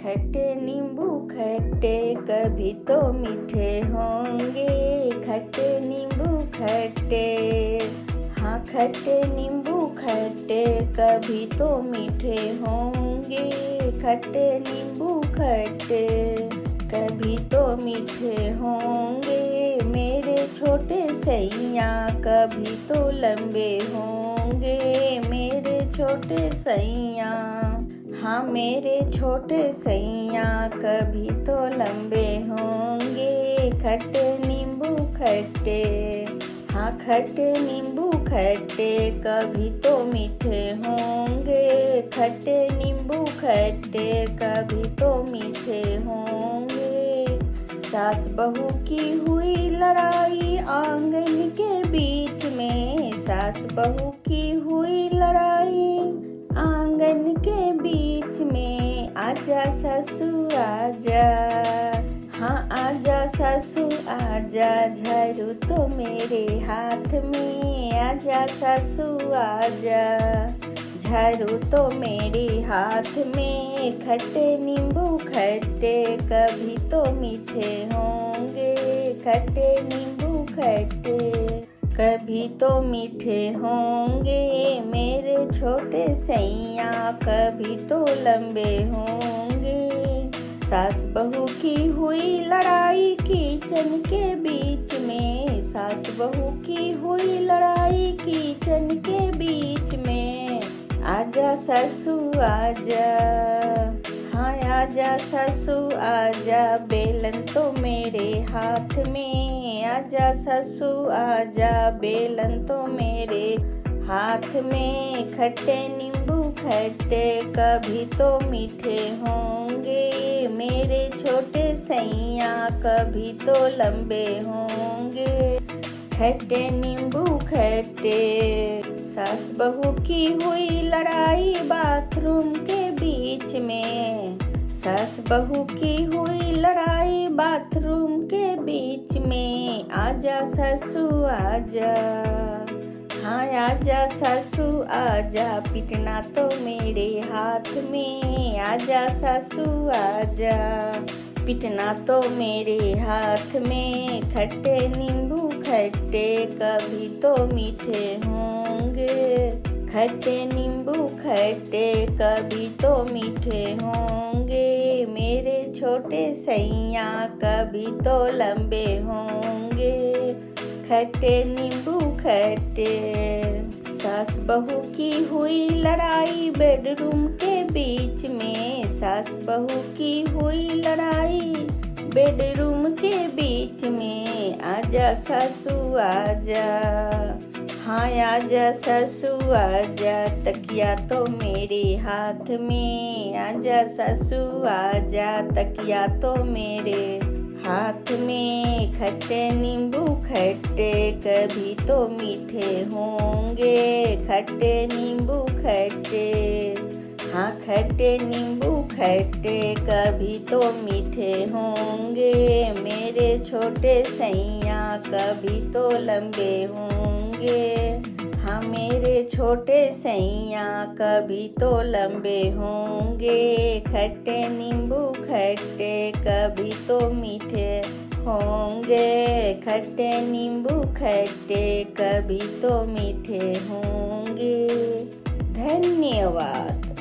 खट्टे नींबू खट्टे कभी तो मीठे होंगे। खट्टे नींबू खट्टे, हाँ खट्टे नींबू खट्टे कभी तो मीठे होंगे। खट्टे नींबू खट्टे कभी तो मीठे होंगे। मेरे छोटे सैया कभी तो लंबे होंगे। मेरे छोटे सैया, हाँ मेरे छोटे सैया कभी तो लंबे होंगे। खट्टे नींबू खट्टे, हाँ खट्टे नींबू खट्टे कभी तो मीठे होंगे। खट्टे नींबू खट्टे कभी तो मीठे होंगे। सास बहू की हुई लड़ाई आंगन के बीच में। सास बहू की हुई लड़ाई आंगन के बीच में। आजा सासू आजा, हाँ आजा सासू आजा, झाड़ू तो मेरे हाथ में। आजा सासू आजा, झाड़ू तो मेरे हाथ में। खट्टे नींबू खट्टे कभी तो मीठे होंगे। खट्टे नींबू खट्टे कभी तो मीठे होंगे। मेरे छोटे सैया कभी तो लंबे होंगे। सास बहू की हुई लड़ाई किचन के बीच में। सास बहू की हुई लड़ाई किचन के बीच में। आजा सासू आजा, हाँ आजा सासू आजा, बेलन तो मेरे हाथ में। आजा सासू आजा, बेलन तो मेरे हाथ में। खट्टे नींबू खट्टे कभी तो मीठे होंगे। मेरे छोटे सैया कभी तो लंबे होंगे। खट्टे नींबू खट्टे, सास बहू की हुई लड़ाई बाथरूम के बीच में। सास बहू की हुई लड़ाई बाथरूम के बीच में। आजा सासू आजा, हाँ आजा सासू आजा, पिटना तो मेरे हाथ में। आजा सासू आजा, पिटना तो मेरे हाथ में। खट्टे नींबू खट्टे कभी तो मीठे होंगे। खट्टे नींबू खट्टे कभी तो मीठे होंगे। मेरे छोटे सैया कभी तो लंबे होंगे। खट्टे नींबू खट्टे, सास बहू की हुई लड़ाई बेडरूम के बीच में। सास बहू की हुई लड़ाई बेडरूम के बीच में। आजा सासू आजा, हाँ आजा सासू आजा, तकिया तो मेरे हाथ में। आजा सासू आजा, तकिया तो मेरे हाथ में। खट्टे नींबू खट्टे कभी तो मीठे होंगे। खट्टे नींबू खट्टे, हाँ खट्टे नींबू खट्टे कभी तो मीठे होंगे। मेरे छोटे सैया कभी तो लंबे होंगे। हाँ मेरे छोटे सैया कभी तो लंबे होंगे। खट्टे नींबू खट्टे कभी तो मीठे होंगे। खट्टे नींबू खट्टे कभी तो मीठे होंगे। धन्यवाद।